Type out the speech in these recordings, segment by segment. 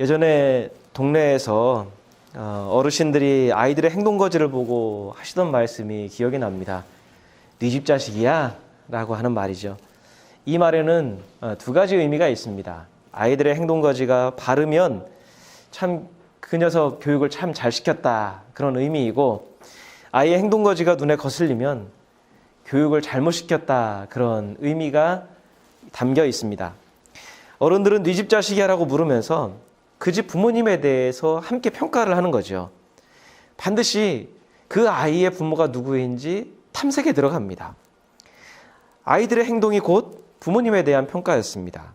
예전에 동네에서 어르신들이 아이들의 행동거지를 보고 하시던 말씀이 기억이 납니다. 네 집 자식이야? 라고 하는 말이죠. 이 말에는 두 가지 의미가 있습니다. 아이들의 행동거지가 바르면 참 그 녀석 교육을 참 잘 시켰다, 그런 의미이고, 아이의 행동거지가 눈에 거슬리면 교육을 잘못 시켰다, 그런 의미가 담겨 있습니다. 어른들은 네 집 자식이야 라고 물으면서 그 집 부모님에 대해서 함께 평가를 하는 거죠. 반드시 그 아이의 부모가 누구인지 탐색에 들어갑니다. 아이들의 행동이 곧 부모님에 대한 평가였습니다.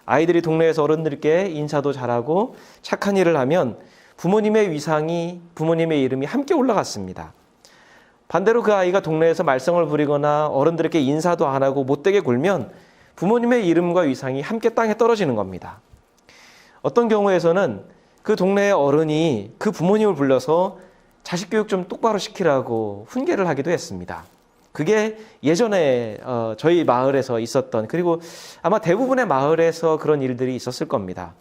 아이들이 동네에서 어른들께 인사도 잘하고 착한 일을 하면 부모님의 위상이, 부모님의 이름이 함께 올라갔습니다. 반대로 그 아이가 동네에서 말썽을 부리거나 어른들에게 인사도 안 하고 못되게 굴면 부모님의 이름과 위상이 함께 땅에 떨어지는 겁니다. 어떤 경우에서는 그 동네의 어른이 그 부모님을 불러서 자식 교육 좀 똑바로 시키라고 훈계를 하기도 했습니다. 그게 예전에 저희 마을에서 있었던, 그리고 아마 대부분의 마을에서 그런 일들이 있었을 겁니다.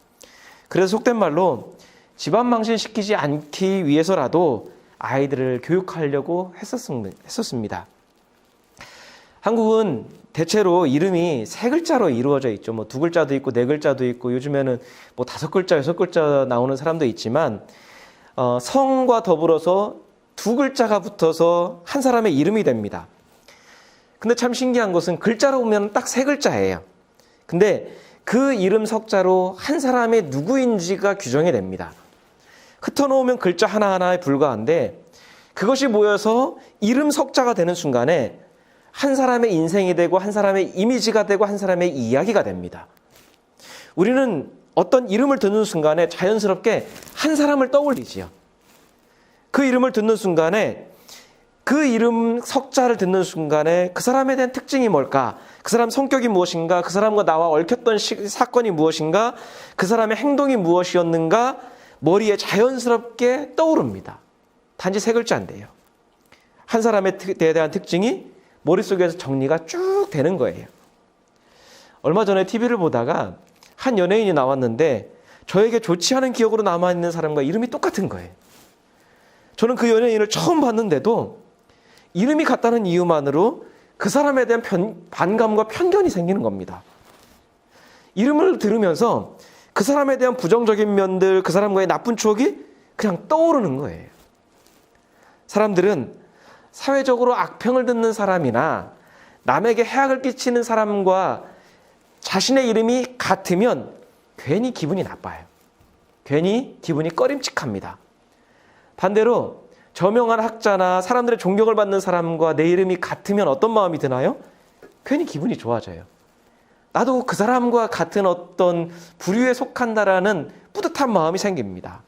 그래서 속된 말로 집안 망신시키지 않기 위해서라도 아이들을 교육하려고 했었습니다. 한국은 대체로 이름이 세 글자로 이루어져 있죠. 뭐 두 글자도 있고 네 글자도 있고, 요즘에는 뭐 다섯 글자, 여섯 글자 나오는 사람도 있지만, 성과 더불어서 두 글자가 붙어서 한 사람의 이름이 됩니다. 근데 참 신기한 것은 글자로 보면 딱 세 글자예요. 근데 그 이름 석자로 한 사람의 누구인지가 규정이 됩니다. 흩어놓으면 글자 하나하나에 불과한데, 그것이 모여서 이름 석자가 되는 순간에 한 사람의 인생이 되고, 한 사람의 이미지가 되고, 한 사람의 이야기가 됩니다. 우리는 어떤 이름을 듣는 순간에 자연스럽게 한 사람을 떠올리지요. 그 이름을 듣는 순간에, 그 이름 석자를 듣는 순간에 그 사람에 대한 특징이 뭘까? 그 사람 성격이 무엇인가? 그 사람과 나와 얽혔던 사건이 무엇인가? 그 사람의 행동이 무엇이었는가? 머리에 자연스럽게 떠오릅니다. 단지 세 글자인데요. 한 사람에 대한 특징이 머릿속에서 정리가 쭉 되는 거예요. 얼마 전에 TV를 보다가 한 연예인이 나왔는데 저에게 좋지 않은 기억으로 남아있는 사람과 이름이 똑같은 거예요. 저는 그 연예인을 처음 봤는데도 이름이 같다는 이유만으로 그 사람에 대한 반감과 편견이 생기는 겁니다. 이름을 들으면서 그 사람에 대한 부정적인 면들, 그 사람과의 나쁜 추억이 그냥 떠오르는 거예요. 사람들은 사회적으로 악평을 듣는 사람이나 남에게 해악을 끼치는 사람과 자신의 이름이 같으면 괜히 기분이 나빠요. 괜히 기분이 꺼림칙합니다. 반대로 저명한 학자나 사람들의 존경을 받는 사람과 내 이름이 같으면 어떤 마음이 드나요? 괜히 기분이 좋아져요. 나도 그 사람과 같은 어떤 부류에 속한다라는 뿌듯한 마음이 생깁니다.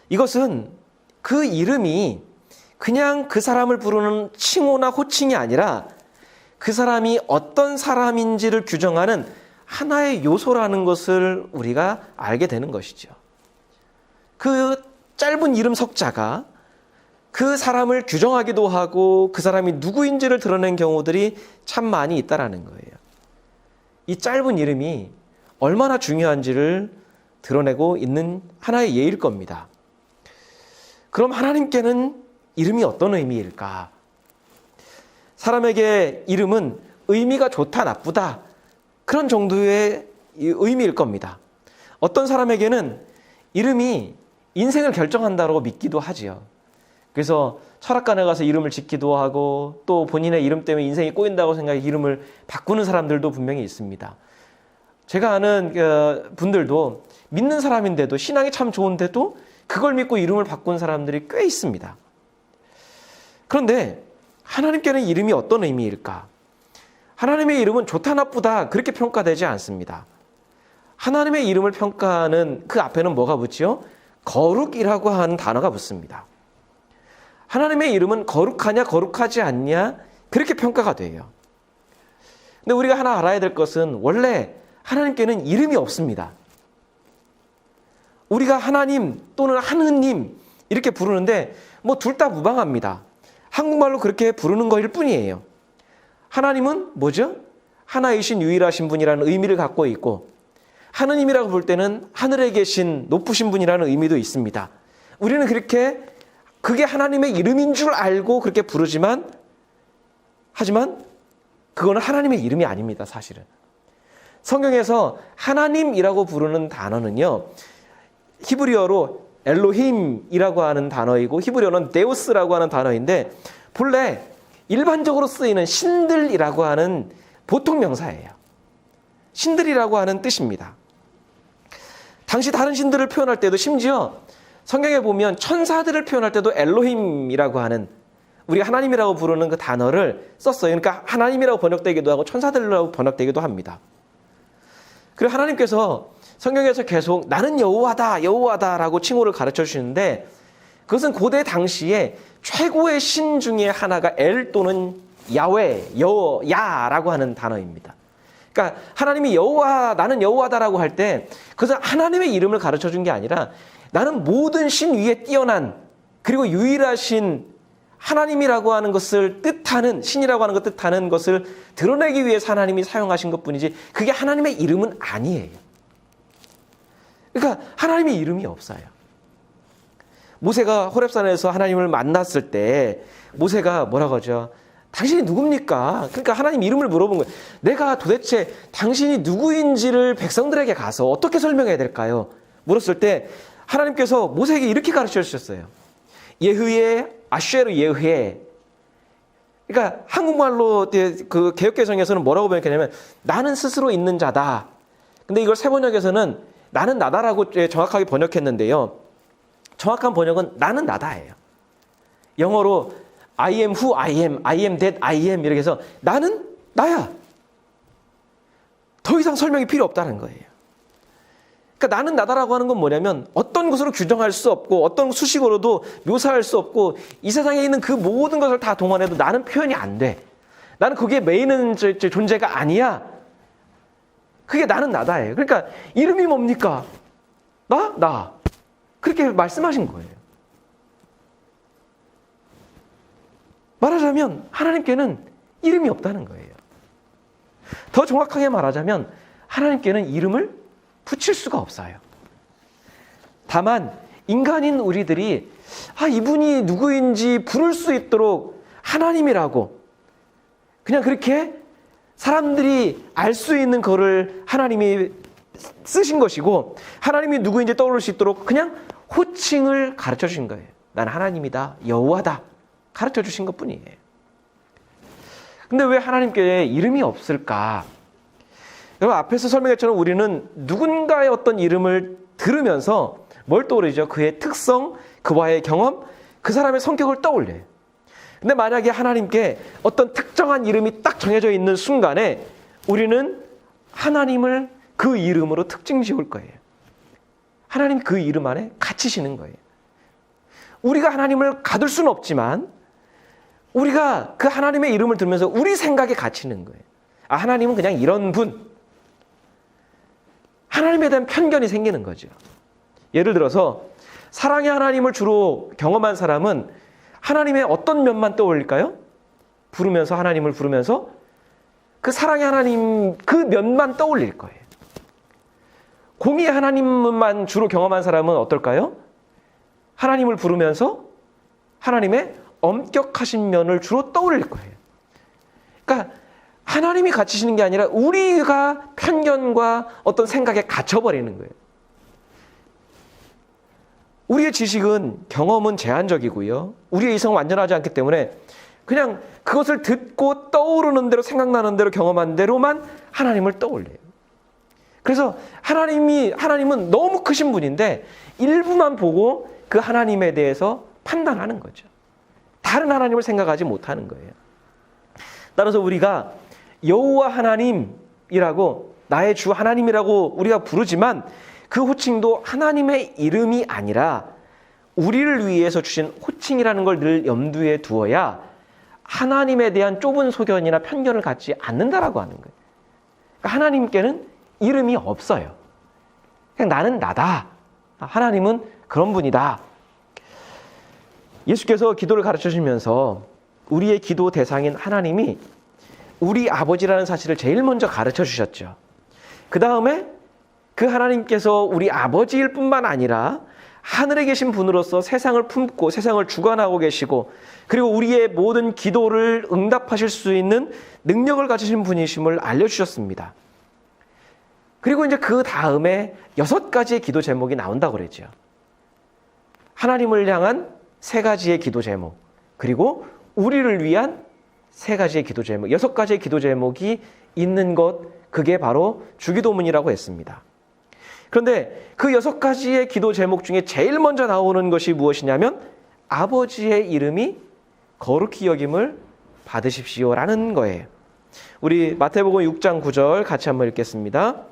이것은 그 이름이 그냥 그 사람을 부르는 칭호나 호칭이 아니라 그 사람이 어떤 사람인지를 규정하는 하나의 요소라는 것을 우리가 알게 되는 것이죠. 그 짧은 이름 석자가 그 사람을 규정하기도 하고 그 사람이 누구인지를 드러낸 경우들이 참 많이 있다라는 거예요. 이 짧은 이름이 얼마나 중요한지를 드러내고 있는 하나의 예일 겁니다. 그럼 하나님께는 이름이 어떤 의미일까? 사람에게 이름은 의미가 좋다, 나쁘다, 그런 정도의 의미일 겁니다. 어떤 사람에게는 이름이 인생을 결정한다고 믿기도 하지요. 그래서 철학관에 가서 이름을 짓기도 하고, 또 본인의 이름 때문에 인생이 꼬인다고 생각해 이름을 바꾸는 사람들도 분명히 있습니다. 제가 아는 분들도 믿는 사람인데도, 신앙이 참 좋은데도 그걸 믿고 이름을 바꾼 사람들이 꽤 있습니다. 그런데 하나님께는 이름이 어떤 의미일까? 하나님의 이름은 좋다, 나쁘다 그렇게 평가되지 않습니다. 하나님의 이름을 평가하는 그 앞에는 뭐가 붙지요? 거룩이라고 하는 단어가 붙습니다. 하나님의 이름은 거룩하냐 거룩하지 않냐 그렇게 평가가 돼요. 근데 우리가 하나 알아야 될 것은 원래 하나님께는 이름이 없습니다. 우리가 하나님 또는 하느님 이렇게 부르는데 뭐 둘 다 무방합니다. 한국말로 그렇게 부르는 거일 뿐이에요. 하나님은 뭐죠? 하나이신 유일하신 분이라는 의미를 갖고 있고, 하느님이라고 볼 때는 하늘에 계신 높으신 분이라는 의미도 있습니다. 우리는 그렇게 그게 하나님의 이름인 줄 알고 그렇게 부르지만 하지만 그거는 하나님의 이름이 아닙니다. 사실은. 성경에서 하나님이라고 부르는 단어는요. 히브리어로 엘로힘이라고 하는 단어이고 히브리어는 데우스라고 하는 단어인데 본래 일반적으로 쓰이는 신들이라고 하는 보통 명사예요. 신들이라고 하는 뜻입니다. 당시 다른 신들을 표현할 때도 심지어 성경에 보면 천사들을 표현할 때도 엘로힘이라고 하는 우리가 하나님이라고 부르는 그 단어를 썼어요. 그러니까 하나님이라고 번역되기도 하고 천사들이라고 번역되기도 합니다. 그리고 하나님께서 성경에서 계속 나는 여호와다, 여호와다라고 칭호를 가르쳐 주시는데 그것은 고대 당시에 최고의 신 중에 하나가 엘 또는 야훼, 야라고 하는 단어입니다. 그러니까 하나님이 여호와, 나는 여호와다라고 할 때 그것은 하나님의 이름을 가르쳐 준 게 아니라 나는 모든 신 위에 뛰어난 그리고 유일하신 하나님이라고 하는 것을 뜻하는 신이라고 하는 것 뜻하는 것을 드러내기 위해서 하나님이 사용하신 것뿐이지 그게 하나님의 이름은 아니에요. 그러니까 하나님의 이름이 없어요. 모세가 호렙산에서 하나님을 만났을 때 모세가 뭐라고 하죠? 당신이 누굽니까? 그러니까 하나님 이름을 물어본 거예요. 내가 도대체 당신이 누구인지를 백성들에게 가서 어떻게 설명해야 될까요? 물었을 때 하나님께서 모세에게 이렇게 가르쳐 주셨어요. 예흐예 아쉐르 예흐예. 그러니까 한국말로 그 개역개정에서는 뭐라고 번역했냐면 나는 스스로 있는 자다. 근데 이걸 새번역에서는 나는 나다라고 정확하게 번역했는데요. 정확한 번역은 나는 나다예요. 영어로 I am who I am that I am 이렇게 해서 나는 나야. 더 이상 설명이 필요 없다는 거예요. 그러니까 나는 나다라고 하는 건 뭐냐면 어떤 것으로 규정할 수 없고 어떤 수식어로도 묘사할 수 없고 이 세상에 있는 그 모든 것을 다 동원해도 나는 표현이 안 돼. 나는 거기에 매이는 존재가 아니야. 그게 나는 나다예요. 그러니까 이름이 뭡니까? 나. 그렇게 말씀하신 거예요. 말하자면 하나님께는 이름이 없다는 거예요. 더 정확하게 말하자면 하나님께는 이름을 붙일 수가 없어요. 다만 인간인 우리들이 이분이 누구인지 부를 수 있도록 하나님이라고 그냥 그렇게 사람들이 알 수 있는 거를 하나님이 쓰신 것이고 하나님이 누구인지 떠오를 수 있도록 그냥 호칭을 가르쳐 주신 거예요. 난 하나님이다, 여호와다 가르쳐 주신 것뿐이에요. 근데 왜 하나님께 이름이 없을까? 여러분 앞에서 설명했처럼 우리는 누군가의 어떤 이름을 들으면서 뭘 떠오르죠? 그의 특성, 그와의 경험, 그 사람의 성격을 떠올려요. 근데 만약에 하나님께 어떤 특정한 이름이 딱 정해져 있는 순간에 우리는 하나님을 그 이름으로 특징 지을 거예요. 하나님 그 이름 안에 갇히시는 거예요. 우리가 하나님을 가둘 수는 없지만 우리가 그 하나님의 이름을 들으면서 우리 생각에 갇히는 거예요. 하나님은 그냥 이런 분. 하나님에 대한 편견이 생기는 거죠. 예를 들어서 사랑의 하나님을 주로 경험한 사람은 하나님의 어떤 면만 떠올릴까요? 부르면서 하나님을 부르면서 그 사랑의 하나님 그 면만 떠올릴 거예요. 공의의 하나님만 주로 경험한 사람은 어떨까요? 하나님을 부르면서 하나님의 엄격하신 면을 주로 떠올릴 거예요. 그러니까 하나님이 갇히시는 게 아니라 우리가 편견과 어떤 생각에 갇혀버리는 거예요. 우리의 지식은 경험은 제한적이고요. 우리의 이성은 완전하지 않기 때문에 그냥 그것을 듣고 떠오르는 대로 생각나는 대로 경험한 대로만 하나님을 떠올려요. 그래서 하나님은 너무 크신 분인데 일부만 보고 그 하나님에 대해서 판단하는 거죠. 다른 하나님을 생각하지 못하는 거예요. 따라서 우리가 여호와 하나님이라고 나의 주 하나님이라고 우리가 부르지만 그 호칭도 하나님의 이름이 아니라 우리를 위해서 주신 호칭이라는 걸 늘 염두에 두어야 하나님에 대한 좁은 소견이나 편견을 갖지 않는다라고 하는 거예요. 그러니까 하나님께는 이름이 없어요. 그냥 나는 나다. 하나님은 그런 분이다. 예수께서 기도를 가르쳐 주시면서 우리의 기도 대상인 하나님이 우리 아버지라는 사실을 제일 먼저 가르쳐 주셨죠. 그 다음에 그 그 하나님께서 우리 아버지일 뿐만 아니라 하늘에 계신 분으로서 세상을 품고 세상을 주관하고 계시고 그리고 우리의 모든 기도를 응답하실 수 있는 능력을 가지신 분이심을 알려주셨습니다. 그리고 이제 그 다음에 6가지의 기도 제목이 나온다고 그랬죠. 하나님을 향한 3가지의 기도 제목, 그리고 우리를 위한 3가지의 기도 제목, 6가지의 기도 제목이 있는 것, 그게 바로 주기도문이라고 했습니다. 그런데 그 6가지의 기도 제목 중에 제일 먼저 나오는 것이 무엇이냐면 아버지의 이름이 거룩히 여김을 받으십시오라는 거예요. 우리 마태복음 6장 9절 같이 한번 읽겠습니다.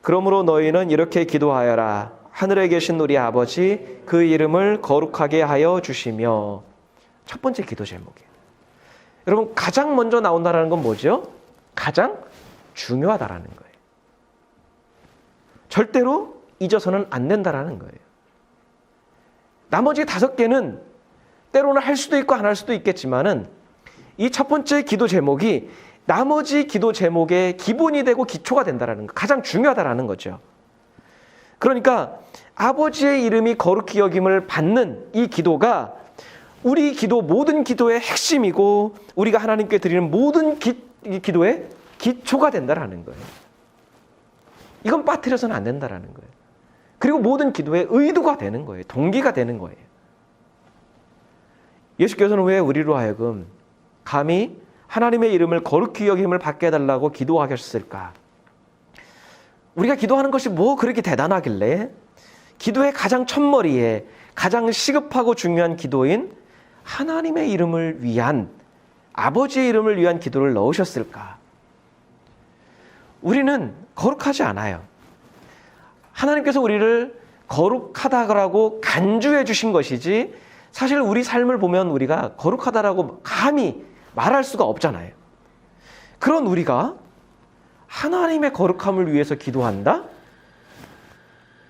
그러므로 너희는 이렇게 기도하여라. 하늘에 계신 우리 아버지, 그 이름을 거룩하게 하여 주시며. 첫 번째 기도 제목이에요. 여러분, 가장 먼저 나온다는 건 뭐죠? 가장 중요하다라는 거예요. 절대로 잊어서는 안 된다라는 거예요. 나머지 5개는 때로는 할 수도 있고 안 할 수도 있겠지만은 이 첫 번째 기도 제목이 나머지 기도 제목의 기본이 되고 기초가 된다라는 거, 가장 중요하다라는 거죠. 그러니까 아버지의 이름이 거룩히 여김을 받는 이 기도가 우리 기도 모든 기도의 핵심이고 우리가 하나님께 드리는 모든 기도의 기초가 된다라는 거예요. 이건 빠뜨려서는 안 된다라는 거예요. 그리고 모든 기도의 의도가 되는 거예요. 동기가 되는 거예요. 예수께서는 왜 우리로 하여금 감히 하나님의 이름을 거룩히 여김을 받게 해달라고 기도하셨을까? 우리가 기도하는 것이 뭐 그렇게 대단하길래 기도의 가장 첫머리에 가장 시급하고 중요한 기도인 하나님의 이름을 위한, 아버지의 이름을 위한 기도를 넣으셨을까? 우리는 거룩하지 않아요. 하나님께서 우리를 거룩하다고 간주해 주신 것이지 사실 우리 삶을 보면 우리가 거룩하다라고 감히 말할 수가 없잖아요. 그런 우리가 하나님의 거룩함을 위해서 기도한다?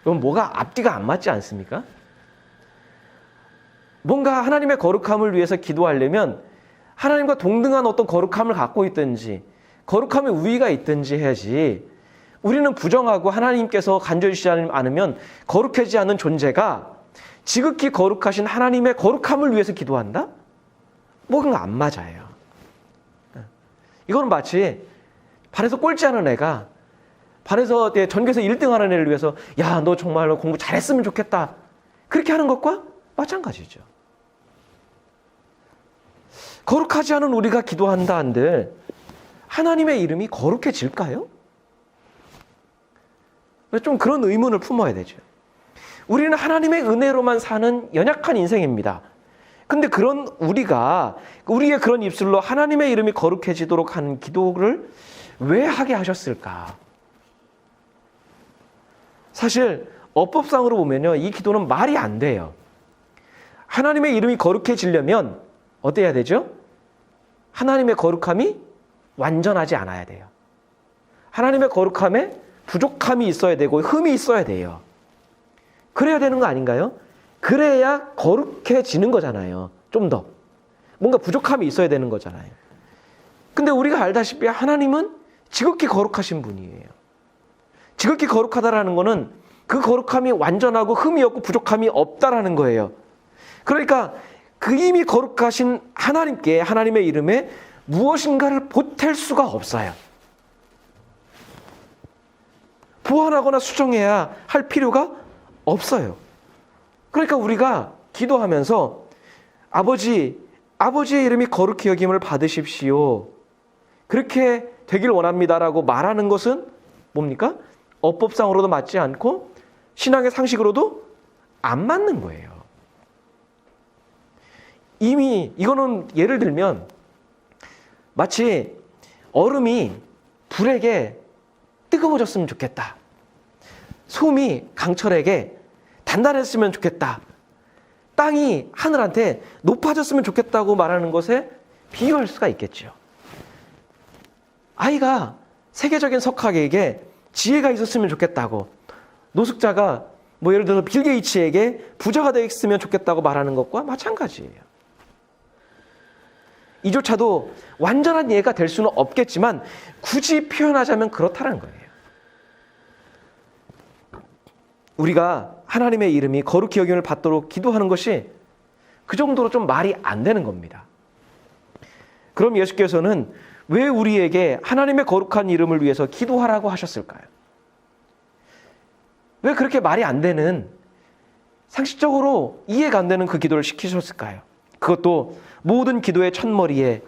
그럼 뭐가 앞뒤가 안 맞지 않습니까? 뭔가 하나님의 거룩함을 위해서 기도하려면 하나님과 동등한 어떤 거룩함을 갖고 있든지 거룩함의 우위가 있든지 해야지, 우리는 부정하고 하나님께서 간주해 주시지 않으면 거룩하지 않은 존재가 지극히 거룩하신 하나님의 거룩함을 위해서 기도한다? 뭔가 안 맞아요. 이거는 마치 반에서 꼴찌하는 애가 반에서 전교에서 1등하는 애를 위해서 야, 너 정말로 공부 잘했으면 좋겠다, 그렇게 하는 것과 마찬가지죠. 거룩하지 않은 우리가 기도한다 한들 하나님의 이름이 거룩해질까요? 좀 그런 의문을 품어야 되죠. 우리는 하나님의 은혜로만 사는 연약한 인생입니다. 근데 그런 우리의 그런 입술로 하나님의 이름이 거룩해지도록 하는 기도를 왜 하게 하셨을까? 사실 어법상으로 보면요, 이 기도는 말이 안 돼요. 하나님의 이름이 거룩해지려면 어때야 되죠? 하나님의 거룩함이 완전하지 않아야 돼요. 하나님의 거룩함에 부족함이 있어야 되고 흠이 있어야 돼요. 그래야 되는 거 아닌가요? 그래야 거룩해지는 거잖아요. 좀 더 뭔가 부족함이 있어야 되는 거잖아요. 근데 우리가 알다시피 하나님은 지극히 거룩하신 분이에요. 지극히 거룩하다라는 거는 그 거룩함이 완전하고 흠이 없고 부족함이 없다라는 거예요. 그러니까 그 이미 거룩하신 하나님께, 하나님의 이름에 무엇인가를 보탤 수가 없어요. 보완하거나 수정해야 할 필요가 없어요. 그러니까 우리가 기도하면서 아버지의 이름이 거룩히 여김을 받으십시오, 그렇게 되길 원합니다라고 말하는 것은 뭡니까? 어법상으로도 맞지 않고 신앙의 상식으로도 안 맞는 거예요. 이미 이거는 예를 들면 마치 얼음이 불에게 뜨거워졌으면 좋겠다, 솜이 강철에게 단단했으면 좋겠다, 땅이 하늘한테 높아졌으면 좋겠다고 말하는 것에 비유할 수가 있겠죠. 아이가 세계적인 석학에게 지혜가 있었으면 좋겠다고, 노숙자가 예를 들어서 빌 게이츠에게 부자가 되어 있으면 좋겠다고 말하는 것과 마찬가지예요. 이조차도 완전한 예가 될 수는 없겠지만 굳이 표현하자면 그렇다는 거예요. 우리가 하나님의 이름이 거룩히 여김을 받도록 기도하는 것이 그 정도로 좀 말이 안 되는 겁니다. 그럼 예수께서는 왜 우리에게 하나님의 거룩한 이름을 위해서 기도하라고 하셨을까요? 왜 그렇게 말이 안 되는, 상식적으로 이해가 안 되는 그 기도를 시키셨을까요? 그것도 모든 기도의 첫머리에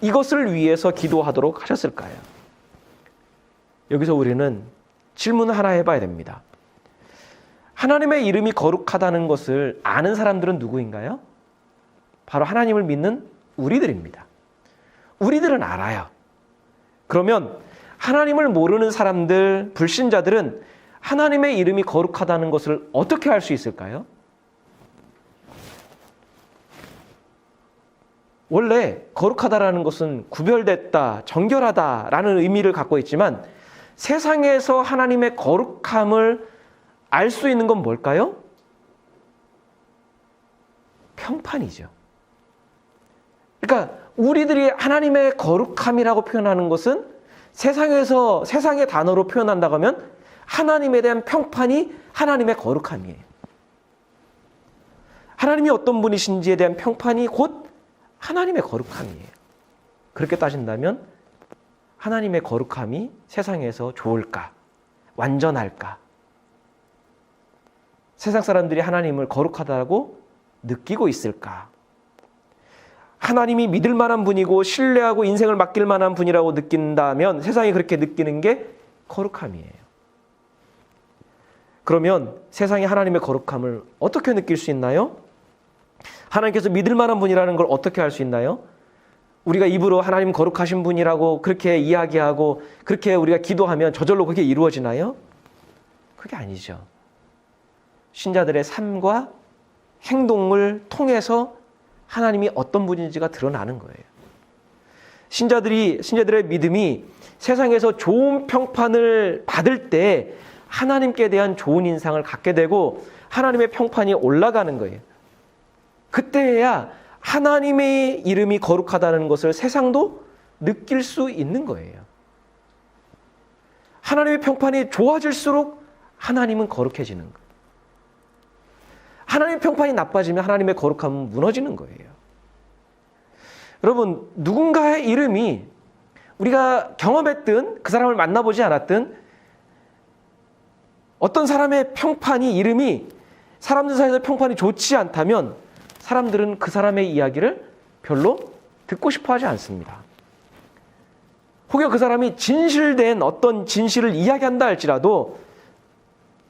이것을 위해서 기도하도록 하셨을까요? 여기서 우리는 질문 하나 해봐야 됩니다. 하나님의 이름이 거룩하다는 것을 아는 사람들은 누구인가요? 바로 하나님을 믿는 우리들입니다. 우리들은 알아요. 그러면 하나님을 모르는 사람들, 불신자들은 하나님의 이름이 거룩하다는 것을 어떻게 알 수 있을까요? 원래 거룩하다라는 것은 구별됐다, 정결하다라는 의미를 갖고 있지만 세상에서 하나님의 거룩함을 알 수 있는 건 뭘까요? 평판이죠. 그러니까 우리들이 하나님의 거룩함이라고 표현하는 것은 세상의 단어로 표현한다고 하면 하나님에 대한 평판이 하나님의 거룩함이에요. 하나님이 어떤 분이신지에 대한 평판이 곧 하나님의 거룩함이에요. 그렇게 따진다면 하나님의 거룩함이 세상에서 좋을까? 완전할까? 세상 사람들이 하나님을 거룩하다고 느끼고 있을까? 하나님이 믿을 만한 분이고 신뢰하고 인생을 맡길 만한 분이라고 느낀다면 세상이 그렇게 느끼는 게 거룩함이에요. 그러면 세상이 하나님의 거룩함을 어떻게 느낄 수 있나요? 하나님께서 믿을 만한 분이라는 걸 어떻게 알 수 있나요? 우리가 입으로 하나님 거룩하신 분이라고 그렇게 이야기하고 그렇게 우리가 기도하면 저절로 그게 이루어지나요? 그게 아니죠. 신자들의 삶과 행동을 통해서 하나님이 어떤 분인지가 드러나는 거예요. 신자들의 믿음이 세상에서 좋은 평판을 받을 때 하나님께 대한 좋은 인상을 갖게 되고 하나님의 평판이 올라가는 거예요. 그때야 하나님의 이름이 거룩하다는 것을 세상도 느낄 수 있는 거예요. 하나님의 평판이 좋아질수록 하나님은 거룩해지는 거예요. 하나님의 평판이 나빠지면 하나님의 거룩함은 무너지는 거예요. 여러분, 누군가의 이름이 우리가 경험했든 그 사람을 만나보지 않았든 어떤 사람의 평판이, 이름이 사람들 사이에서 평판이 좋지 않다면 사람들은 그 사람의 이야기를 별로 듣고 싶어 하지 않습니다. 혹여 그 사람이 진실된 어떤 진실을 이야기한다 할지라도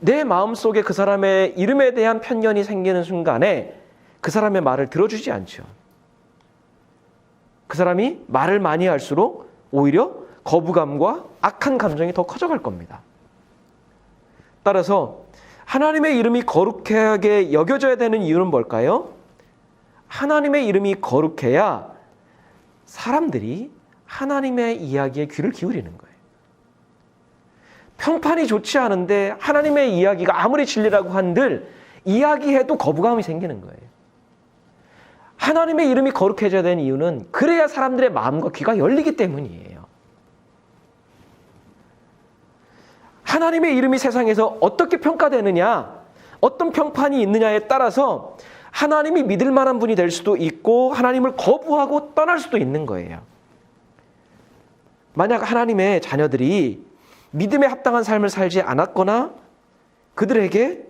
내 마음속에 그 사람의 이름에 대한 편견이 생기는 순간에 그 사람의 말을 들어주지 않죠. 그 사람이 말을 많이 할수록 오히려 거부감과 악한 감정이 더 커져갈 겁니다. 따라서 하나님의 이름이 거룩하게 여겨져야 되는 이유는 뭘까요? 하나님의 이름이 거룩해야 사람들이 하나님의 이야기에 귀를 기울이는 거예요. 평판이 좋지 않은데 하나님의 이야기가 아무리 진리라고 한들 이야기해도 거부감이 생기는 거예요. 하나님의 이름이 거룩해져야 되는 이유는 그래야 사람들의 마음과 귀가 열리기 때문이에요. 하나님의 이름이 세상에서 어떻게 평가되느냐, 어떤 평판이 있느냐에 따라서 하나님이 믿을 만한 분이 될 수도 있고 하나님을 거부하고 떠날 수도 있는 거예요. 만약 하나님의 자녀들이 믿음에 합당한 삶을 살지 않았거나 그들에게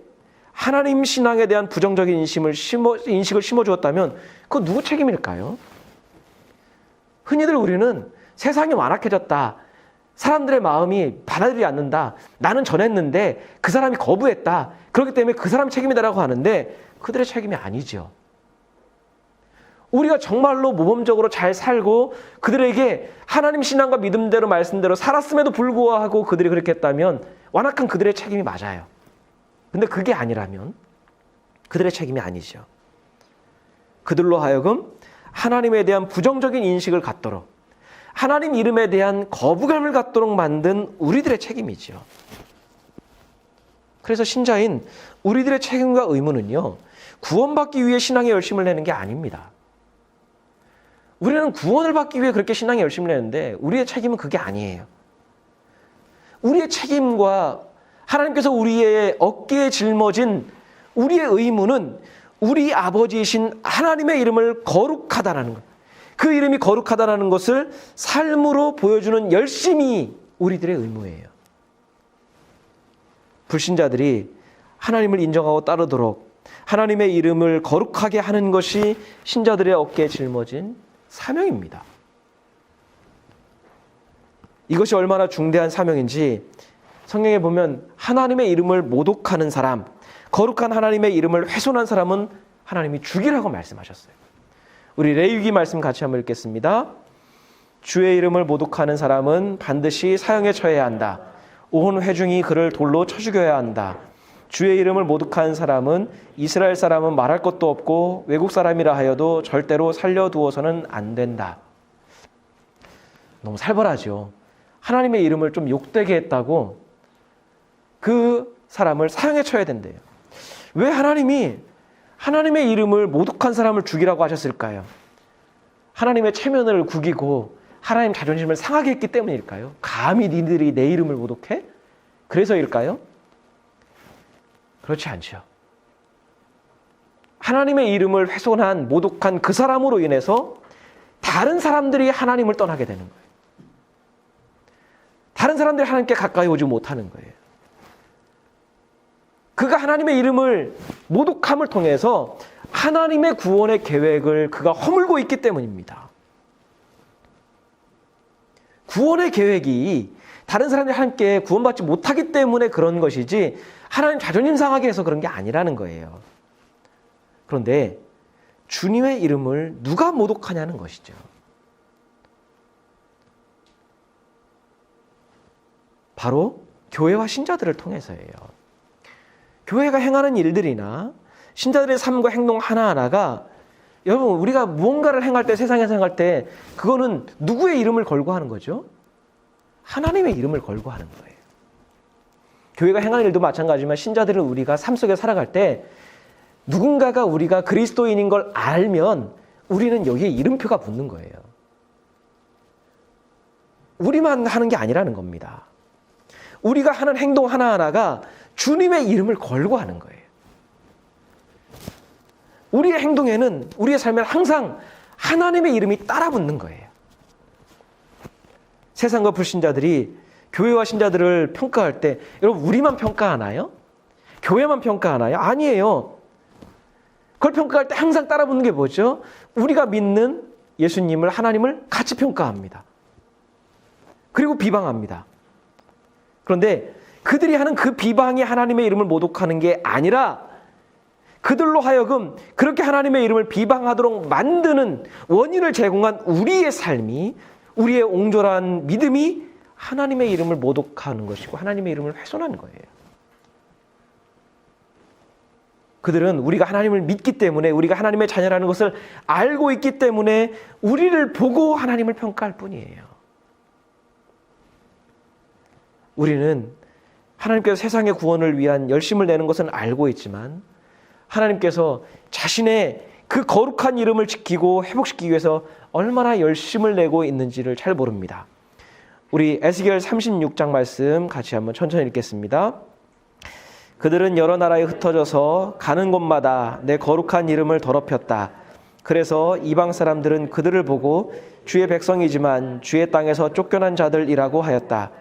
하나님 신앙에 대한 부정적인 인식을 심어주었다면 그건 누구 책임일까요? 흔히들 우리는 세상이 완악해졌다, 사람들의 마음이 받아들이지 않는다, 나는 전했는데 그 사람이 거부했다, 그렇기 때문에 그 사람 책임이다라고 하는데 그들의 책임이 아니죠. 우리가 정말로 모범적으로 잘 살고 그들에게 하나님 신앙과 믿음대로 말씀대로 살았음에도 불구하고 그들이 그렇게 했다면 완악한 그들의 책임이 맞아요. 근데 그게 아니라면 그들의 책임이 아니죠. 그들로 하여금 하나님에 대한 부정적인 인식을 갖도록, 하나님 이름에 대한 거부감을 갖도록 만든 우리들의 책임이죠. 그래서 신자인 우리들의 책임과 의무는요, 구원받기 위해 신앙에 열심을 내는 게 아닙니다. 우리는 구원을 받기 위해 그렇게 신앙에 열심을 내는데 우리의 책임은 그게 아니에요. 우리의 책임과 하나님께서 우리의 어깨에 짊어진 우리의 의무는 우리 아버지이신 하나님의 이름을 거룩하다라는 것. 그 이름이 거룩하다라는 것을 삶으로 보여주는 열심이 우리들의 의무예요. 불신자들이 하나님을 인정하고 따르도록 하나님의 이름을 거룩하게 하는 것이 신자들의 어깨에 짊어진 사명입니다. 이것이 얼마나 중대한 사명인지 성경에 보면 하나님의 이름을 모독하는 사람, 거룩한 하나님의 이름을 훼손한 사람은 하나님이 죽이라고 말씀하셨어요. 우리 레위기 말씀 같이 한번 읽겠습니다. 주의 이름을 모독하는 사람은 반드시 사형에 처해야 한다. 온 회중이 그를 돌로 쳐 죽여야 한다. 주의 이름을 모독하는 사람은 이스라엘 사람은 말할 것도 없고 외국 사람이라 하여도 절대로 살려두어서는 안 된다. 너무 살벌하죠. 하나님의 이름을 좀 욕되게 했다고 그 사람을 사형에 쳐야 된대요. 왜 하나님이 하나님의 이름을 모독한 사람을 죽이라고 하셨을까요? 하나님의 체면을 구기고 하나님 자존심을 상하게 했기 때문일까요? 감히 니들이 내 이름을 모독해? 그래서일까요? 그렇지 않죠. 하나님의 이름을 훼손한 모독한 그 사람으로 인해서 다른 사람들이 하나님을 떠나게 되는 거예요. 다른 사람들이 하나님께 가까이 오지 못하는 거예요. 그가 하나님의 이름을 모독함을 통해서 하나님의 구원의 계획을 그가 허물고 있기 때문입니다. 구원의 계획이 다른 사람들이 함께 구원받지 못하기 때문에 그런 것이지 하나님 자존심 상하게 해서 그런 게 아니라는 거예요. 그런데 주님의 이름을 누가 모독하냐는 것이죠. 바로 교회와 신자들을 통해서예요. 교회가 행하는 일들이나 신자들의 삶과 행동 하나하나가 여러분 우리가 무언가를 행할 때 세상에서 행할 때 그거는 누구의 이름을 걸고 하는 거죠? 하나님의 이름을 걸고 하는 거예요. 교회가 행하는 일도 마찬가지지만 신자들은 우리가 삶 속에 살아갈 때 누군가가 우리가 그리스도인인 걸 알면 우리는 여기에 이름표가 붙는 거예요. 우리만 하는 게 아니라는 겁니다. 우리가 하는 행동 하나하나가 주님의 이름을 걸고 하는 거예요. 우리의 행동에는 우리의 삶에는 항상 하나님의 이름이 따라 붙는 거예요. 세상과 불신자들이 교회와 신자들을 평가할 때 여러분 우리만 평가하나요? 교회만 평가하나요? 아니에요. 그걸 평가할 때 항상 따라 붙는 게 뭐죠? 우리가 믿는 예수님을 하나님을 같이 평가합니다. 그리고 비방합니다. 그런데 그들이 하는 그 비방이 하나님의 이름을 모독하는 게 아니라 그들로 하여금 그렇게 하나님의 이름을 비방하도록 만드는 원인을 제공한 우리의 삶이 우리의 옹졸한 믿음이 하나님의 이름을 모독하는 것이고 하나님의 이름을 훼손하는 거예요. 그들은 우리가 하나님을 믿기 때문에 우리가 하나님의 자녀라는 것을 알고 있기 때문에 우리를 보고 하나님을 평가할 뿐이에요. 우리는 하나님께서 세상의 구원을 위한 열심을 내는 것은 알고 있지만 하나님께서 자신의 그 거룩한 이름을 지키고 회복시키기 위해서 얼마나 열심을 내고 있는지를 잘 모릅니다. 우리 에스겔 36장 말씀 같이 한번 천천히 읽겠습니다. 그들은 여러 나라에 흩어져서 가는 곳마다 내 거룩한 이름을 더럽혔다. 그래서 이방 사람들은 그들을 보고 주의 백성이지만 주의 땅에서 쫓겨난 자들이라고 하였다.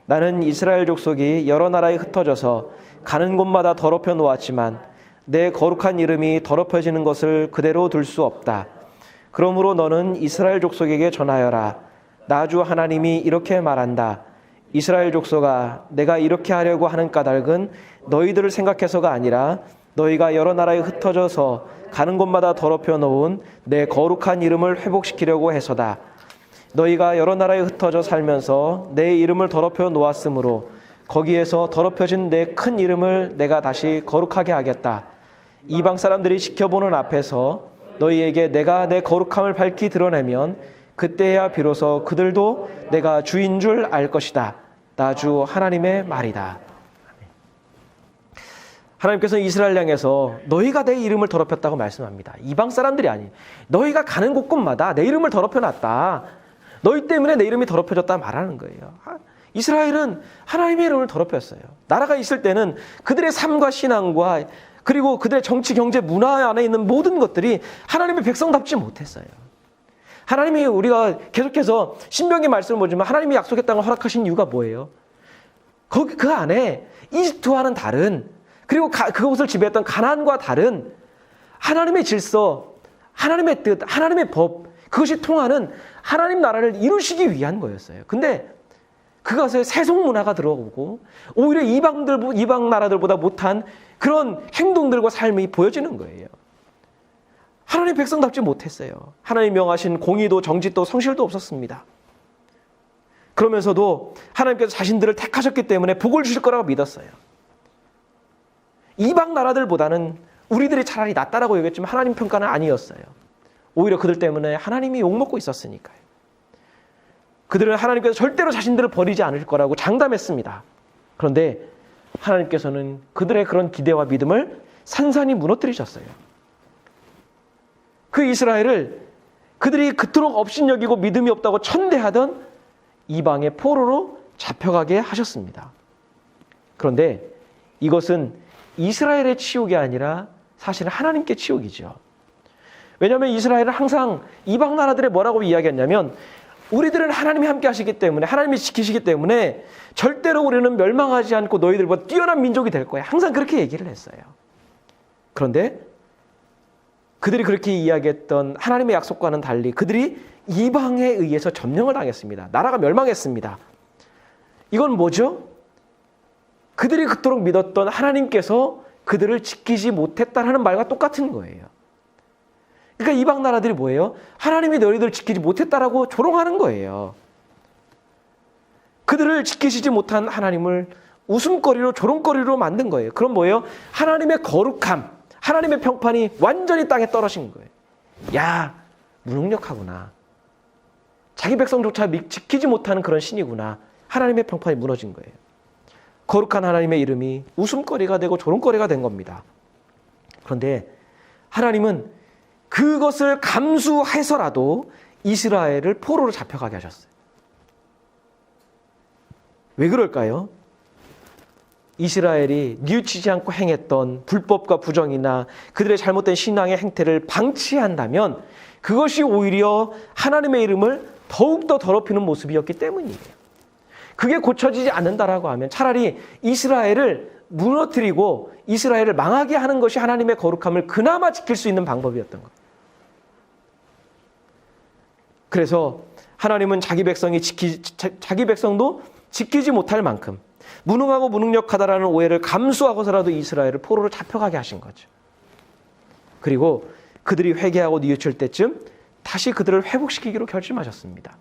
나는 이스라엘 족속이 여러 나라에 흩어져서 가는 곳마다 더럽혀 놓았지만 내 거룩한 이름이 더럽혀지는 것을 그대로 둘 수 없다. 그러므로 너는 이스라엘 족속에게 전하여라. 나 주 하나님이 이렇게 말한다. 이스라엘 족속아, 내가 이렇게 하려고 하는 까닭은 너희들을 생각해서가 아니라 너희가 여러 나라에 흩어져서 가는 곳마다 더럽혀 놓은 내 거룩한 이름을 회복시키려고 해서다. 너희가 여러 나라에 흩어져 살면서 내 이름을 더럽혀 놓았으므로 거기에서 더럽혀진 내 큰 이름을 내가 다시 거룩하게 하겠다. 이방 사람들이 지켜보는 앞에서 너희에게 내가 내 거룩함을 밝히 드러내면 그때야 비로소 그들도 내가 주인 줄 알 것이다. 나 주 하나님의 말이다. 하나님께서 이스라엘 향해서 너희가 내 이름을 더럽혔다고 말씀합니다. 이방 사람들이 아니에요. 너희가 가는 곳곳마다 내 이름을 더럽혀놨다. 너희 때문에 내 이름이 더럽혀졌다 말하는 거예요. 이스라엘은 하나님의 이름을 더럽혔어요. 나라가 있을 때는 그들의 삶과 신앙과 그리고 그들의 정치, 경제, 문화 안에 있는 모든 것들이 하나님의 백성답지 못했어요. 하나님이 우리가 계속해서 신명기 말씀을 보지만 하나님이 약속의 땅을 허락하신 이유가 뭐예요? 그 안에 이집트와는 다른, 그리고 그곳을 지배했던 가나안과 다른 하나님의 질서, 하나님의 뜻, 하나님의 법, 그것이 통하는 하나님 나라를 이루시기 위한 거였어요. 근데 그것에 세속 문화가 들어오고 오히려 이방 나라들보다 못한 그런 행동들과 삶이 보여지는 거예요. 하나님 백성답지 못했어요. 하나님 명하신 공의도 정직도 성실도 없었습니다. 그러면서도 하나님께서 자신들을 택하셨기 때문에 복을 주실 거라고 믿었어요. 이방 나라들보다는 우리들이 차라리 낫다라고 여겼지만 하나님 평가는 아니었어요. 오히려 그들 때문에 하나님이 욕먹고 있었으니까요. 그들은 하나님께서 절대로 자신들을 버리지 않을 거라고 장담했습니다. 그런데 하나님께서는 그들의 그런 기대와 믿음을 산산히 무너뜨리셨어요. 그 이스라엘을 그들이 그토록 업신여기고 믿음이 없다고 천대하던 이방의 포로로 잡혀가게 하셨습니다. 그런데 이것은 이스라엘의 치욕이 아니라 사실은 하나님께 치욕이죠. 왜냐하면 이스라엘은 항상 이방 나라들의 뭐라고 이야기했냐면 우리들은 하나님이 함께 하시기 때문에 하나님이 지키시기 때문에 절대로 우리는 멸망하지 않고 너희들보다 뛰어난 민족이 될 거야. 항상 그렇게 얘기를 했어요. 그런데 그들이 그렇게 이야기했던 하나님의 약속과는 달리 그들이 이방에 의해서 점령을 당했습니다. 나라가 멸망했습니다. 이건 뭐죠? 그들이 그토록 믿었던 하나님께서 그들을 지키지 못했다라는 말과 똑같은 거예요. 그러니까 이방 나라들이 뭐예요? 하나님이 너희들을 지키지 못했다라고 조롱하는 거예요. 그들을 지키시지 못한 하나님을 웃음거리로 조롱거리로 만든 거예요. 그럼 뭐예요? 하나님의 거룩함, 하나님의 평판이 완전히 땅에 떨어진 거예요. 야, 무능력하구나. 자기 백성조차 지키지 못하는 그런 신이구나. 하나님의 평판이 무너진 거예요. 거룩한 하나님의 이름이 웃음거리가 되고 조롱거리가 된 겁니다. 그런데 하나님은 그것을 감수해서라도 이스라엘을 포로로 잡혀가게 하셨어요. 왜 그럴까요? 이스라엘이 뉘우치지 않고 행했던 불법과 부정이나 그들의 잘못된 신앙의 행태를 방치한다면 그것이 오히려 하나님의 이름을 더욱더 더럽히는 모습이었기 때문이에요. 그게 고쳐지지 않는다라고 하면 차라리 이스라엘을 무너뜨리고 이스라엘을 망하게 하는 것이 하나님의 거룩함을 그나마 지킬 수 있는 방법이었던 거예요. 그래서 하나님은 자기 백성도 지키지 못할 만큼 무능하고 무능력하다라는 오해를 감수하고서라도 이스라엘을 포로로 잡혀가게 하신 거죠. 그리고 그들이 회개하고 뉘우칠 때쯤 다시 그들을 회복시키기로 결심하셨습니다.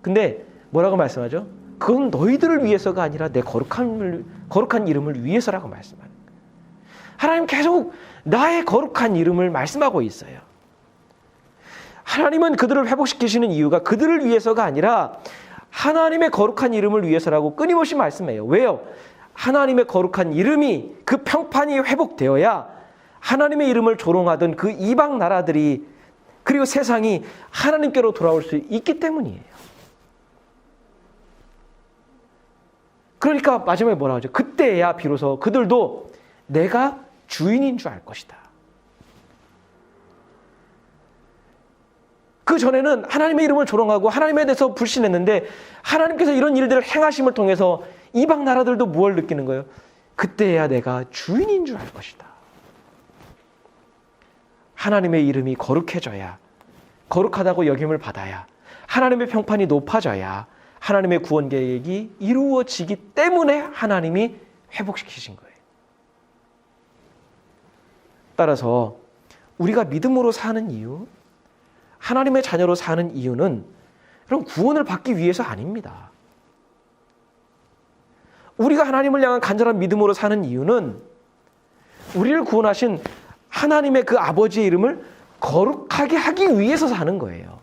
근데 뭐라고 말씀하죠? 그건 너희들을 위해서가 아니라 내 거룩한 이름을 위해서라고 말씀하는 거예요. 하나님 계속 나의 거룩한 이름을 말씀하고 있어요. 하나님은 그들을 회복시키시는 이유가 그들을 위해서가 아니라 하나님의 거룩한 이름을 위해서라고 끊임없이 말씀해요. 왜요? 하나님의 거룩한 이름이 그 평판이 회복되어야 하나님의 이름을 조롱하던 그 이방 나라들이 그리고 세상이 하나님께로 돌아올 수 있기 때문이에요. 그러니까 마지막에 뭐라고 하죠? 그때야 비로소 그들도 내가 주인인 줄 알 것이다. 그 전에는 하나님의 이름을 조롱하고 하나님에 대해서 불신했는데 하나님께서 이런 일들을 행하심을 통해서 이방 나라들도 무엇을 느끼는 거예요? 그때야 내가 주인인 줄 알 것이다. 하나님의 이름이 거룩해져야, 거룩하다고 여김을 받아야, 하나님의 평판이 높아져야 하나님의 구원 계획이 이루어지기 때문에 하나님이 회복시키신 거예요. 따라서 우리가 믿음으로 사는 이유, 하나님의 자녀로 사는 이유는 그럼 구원을 받기 위해서 아닙니다. 우리가 하나님을 향한 간절한 믿음으로 사는 이유는 우리를 구원하신 하나님의 그 아버지의 이름을 거룩하게 하기 위해서 사는 거예요.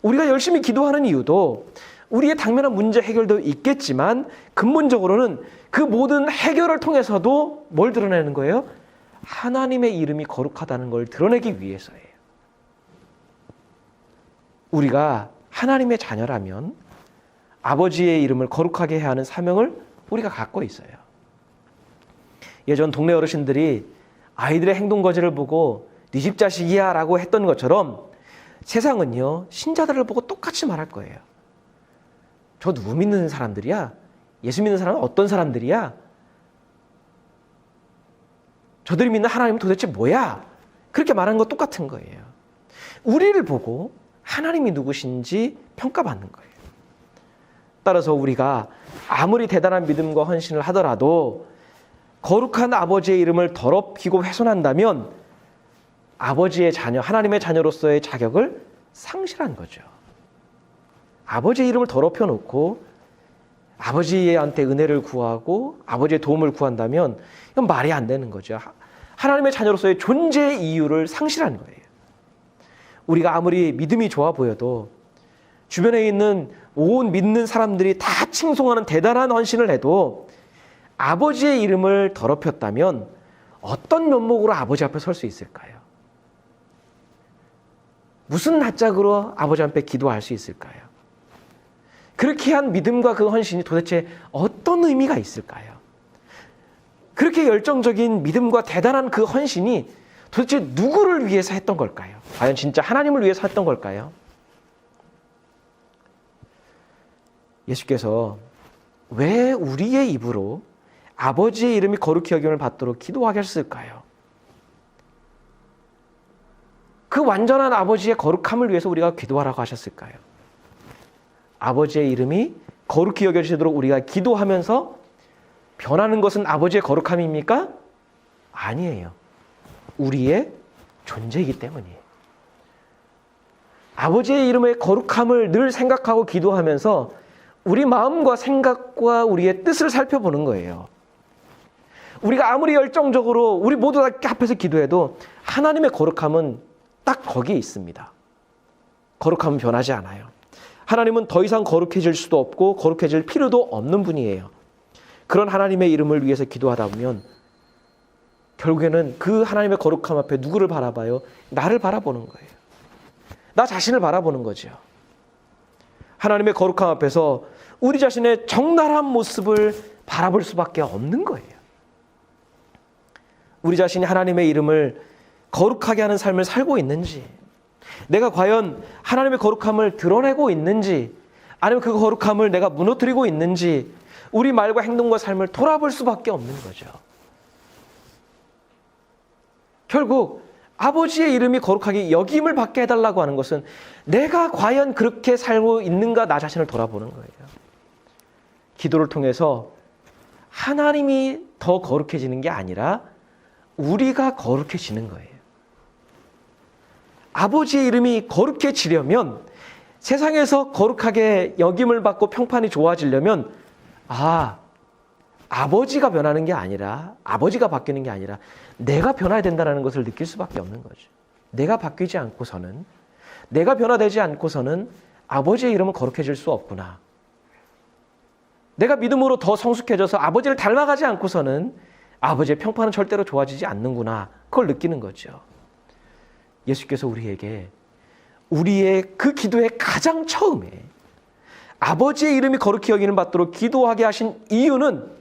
우리가 열심히 기도하는 이유도 우리의 당면한 문제 해결도 있겠지만 근본적으로는 그 모든 해결을 통해서도 뭘 드러내는 거예요? 하나님의 이름이 거룩하다는 걸 드러내기 위해서예요. 우리가 하나님의 자녀라면 아버지의 이름을 거룩하게 해야 하는 사명을 우리가 갖고 있어요. 예전 동네 어르신들이 아이들의 행동 거지를 보고 네 집 자식이야 라고 했던 것처럼 세상은요, 신자들을 보고 똑같이 말할 거예요. 저 누구 믿는 사람들이야? 예수 믿는 사람은 어떤 사람들이야? 저들이 믿는 하나님은 도대체 뭐야? 그렇게 말하는 거 똑같은 거예요. 우리를 보고 하나님이 누구신지 평가받는 거예요. 따라서 우리가 아무리 대단한 믿음과 헌신을 하더라도 거룩한 아버지의 이름을 더럽히고 훼손한다면 아버지의 자녀, 하나님의 자녀로서의 자격을 상실한 거죠. 아버지의 이름을 더럽혀 놓고 아버지한테 은혜를 구하고 아버지의 도움을 구한다면 이건 말이 안 되는 거죠. 하나님의 자녀로서의 존재의 이유를 상실한 거예요. 우리가 아무리 믿음이 좋아 보여도 주변에 있는 온 믿는 사람들이 다 칭송하는 대단한 헌신을 해도 아버지의 이름을 더럽혔다면 어떤 면목으로 아버지 앞에 설 수 있을까요? 무슨 낯짝으로 아버지 앞에 기도할 수 있을까요? 그렇게 한 믿음과 그 헌신이 도대체 어떤 의미가 있을까요? 그렇게 열정적인 믿음과 대단한 그 헌신이 도대체 누구를 위해서 했던 걸까요? 과연 진짜 하나님을 위해서 했던 걸까요? 예수께서 왜 우리의 입으로 아버지의 이름이 거룩히 여김을 받도록 기도하게 했을까요? 그 완전한 아버지의 거룩함을 위해서 우리가 기도하라고 하셨을까요? 아버지의 이름이 거룩히 여겨지도록 우리가 기도하면서 변하는 것은 아버지의 거룩함입니까? 아니에요. 우리의 존재이기 때문이에요. 아버지의 이름의 거룩함을 늘 생각하고 기도하면서 우리 마음과 생각과 우리의 뜻을 살펴보는 거예요. 우리가 아무리 열정적으로 우리 모두 다 합해서 기도해도 하나님의 거룩함은 딱 거기에 있습니다. 거룩함은 변하지 않아요. 하나님은 더 이상 거룩해질 수도 없고 거룩해질 필요도 없는 분이에요. 그런 하나님의 이름을 위해서 기도하다 보면 결국에는 그 하나님의 거룩함 앞에 누구를 바라봐요? 나를 바라보는 거예요. 나 자신을 바라보는 거죠. 하나님의 거룩함 앞에서 우리 자신의 적나라한 모습을 바라볼 수밖에 없는 거예요. 우리 자신이 하나님의 이름을 거룩하게 하는 삶을 살고 있는지, 내가 과연 하나님의 거룩함을 드러내고 있는지, 아니면 그 거룩함을 내가 무너뜨리고 있는지 우리 말과 행동과 삶을 돌아볼 수밖에 없는 거죠. 결국 아버지의 이름이 거룩하게 여김을 받게 해달라고 하는 것은 내가 과연 그렇게 살고 있는가 나 자신을 돌아보는 거예요. 기도를 통해서 하나님이 더 거룩해지는 게 아니라 우리가 거룩해지는 거예요. 아버지의 이름이 거룩해지려면, 세상에서 거룩하게 여김을 받고 평판이 좋아지려면 아버지가 변하는 게 아니라, 아버지가 바뀌는 게 아니라 내가 변화해야 된다는 것을 느낄 수밖에 없는 거죠. 내가 바뀌지 않고서는, 내가 변화되지 않고서는 아버지의 이름은 거룩해질 수 없구나. 내가 믿음으로 더 성숙해져서 아버지를 닮아가지 않고서는 아버지의 평판은 절대로 좋아지지 않는구나. 그걸 느끼는 거죠. 예수께서 우리에게 우리의 그 기도의 가장 처음에 아버지의 이름이 거룩히 여기는 받도록 기도하게 하신 이유는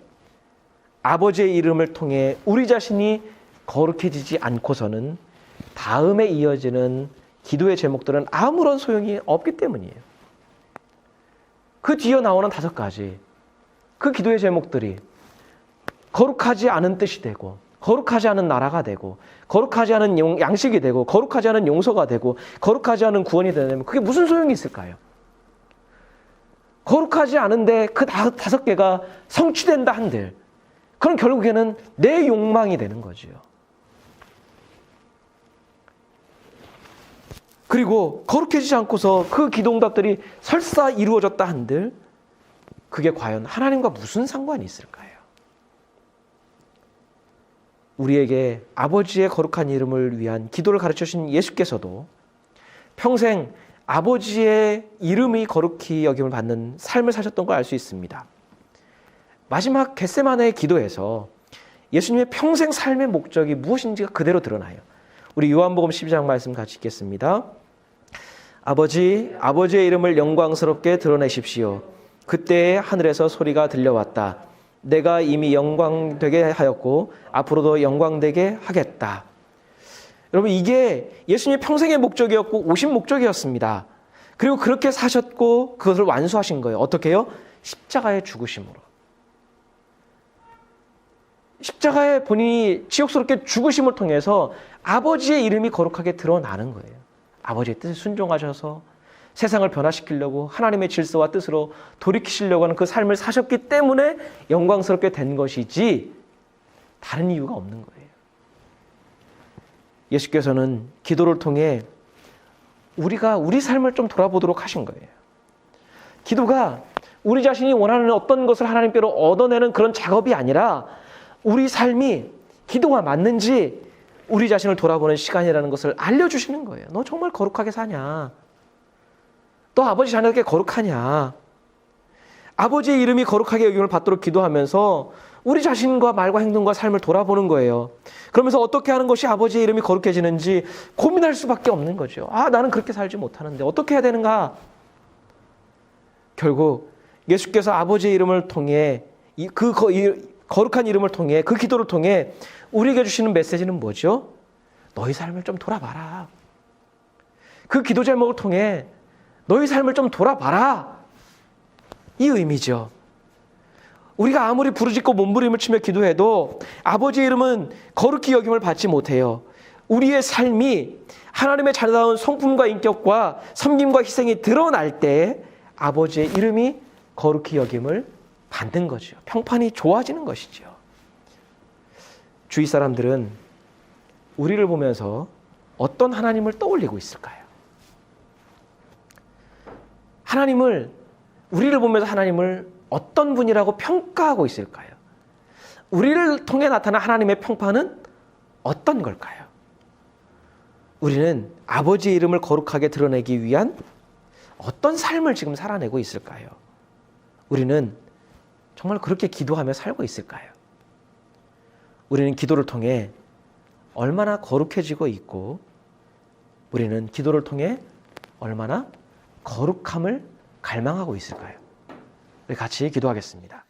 아버지의 이름을 통해 우리 자신이 거룩해지지 않고서는 다음에 이어지는 기도의 제목들은 아무런 소용이 없기 때문이에요. 그 뒤에 나오는 5가지 그 기도의 제목들이 거룩하지 않은 뜻이 되고, 거룩하지 않은 나라가 되고, 거룩하지 않은 양식이 되고, 거룩하지 않은 용서가 되고, 거룩하지 않은 구원이 되면 그게 무슨 소용이 있을까요? 거룩하지 않은데 그 5개가 성취된다 한들 그럼 결국에는 내 욕망이 되는 거죠. 그리고 거룩해지지 않고서 그 기도응답들이 설사 이루어졌다 한들 그게 과연 하나님과 무슨 상관이 있을까요? 우리에게 아버지의 거룩한 이름을 위한 기도를 가르쳐 주신 예수께서도 평생 아버지의 이름이 거룩히 여김을 받는 삶을 사셨던 걸 알 수 있습니다. 마지막 겟세마네의 기도에서 예수님의 평생 삶의 목적이 무엇인지가 그대로 드러나요. 우리 요한복음 12장 말씀 같이 읽겠습니다. 아버지, 아버지의 이름을 영광스럽게 드러내십시오. 그때 하늘에서 소리가 들려왔다. 내가 이미 영광되게 하였고 앞으로도 영광되게 하겠다. 여러분, 이게 예수님의 평생의 목적이었고 오신 목적이었습니다. 그리고 그렇게 사셨고 그것을 완수하신 거예요. 어떻게 해요? 십자가의 죽으심으로. 십자가에 본인이 지옥스럽게 죽으심을 통해서 아버지의 이름이 거룩하게 드러나는 거예요. 아버지의 뜻에 순종하셔서 세상을 변화시키려고 하나님의 질서와 뜻으로 돌이키시려고 하는 그 삶을 사셨기 때문에 영광스럽게 된 것이지 다른 이유가 없는 거예요. 예수께서는 기도를 통해 우리가 우리 삶을 좀 돌아보도록 하신 거예요. 기도가 우리 자신이 원하는 어떤 것을 하나님께로 얻어내는 그런 작업이 아니라 우리 삶이 기도가 맞는지 우리 자신을 돌아보는 시간이라는 것을 알려주시는 거예요. 너 정말 거룩하게 사냐? 너 아버지 자녀에게 거룩하냐? 아버지의 이름이 거룩하게 여김을 받도록 기도하면서 우리 자신과 말과 행동과 삶을 돌아보는 거예요. 그러면서 어떻게 하는 것이 아버지의 이름이 거룩해지는지 고민할 수밖에 없는 거죠. 나는 그렇게 살지 못하는데 어떻게 해야 되는가? 결국 예수께서 아버지의 이름을 통해 그 거룩한 이름을 통해 그 기도를 통해 우리에게 주시는 메시지는 뭐죠? 너희 삶을 좀 돌아봐라. 그 기도 제목을 통해 너희 삶을 좀 돌아봐라. 이 의미죠. 우리가 아무리 부르짖고 몸부림을 치며 기도해도 아버지의 이름은 거룩히 여김을 받지 못해요. 우리의 삶이 하나님의 자녀다운 성품과 인격과 섬김과 희생이 드러날 때 아버지의 이름이 거룩히 여김을 받는 거죠. 평판이 좋아지는 것이죠. 주위 사람들은 우리를 보면서 어떤 하나님을 떠올리고 있을까요? 우리를 보면서 하나님을 어떤 분이라고 평가하고 있을까요? 우리를 통해 나타난 하나님의 평판은 어떤 걸까요? 우리는 아버지의 이름을 거룩하게 드러내기 위한 어떤 삶을 지금 살아내고 있을까요? 우리는 정말 그렇게 기도하며 살고 있을까요? 우리는 기도를 통해 얼마나 거룩해지고 있고 우리는 기도를 통해 얼마나 거룩함을 갈망하고 있을까요? 우리 같이 기도하겠습니다.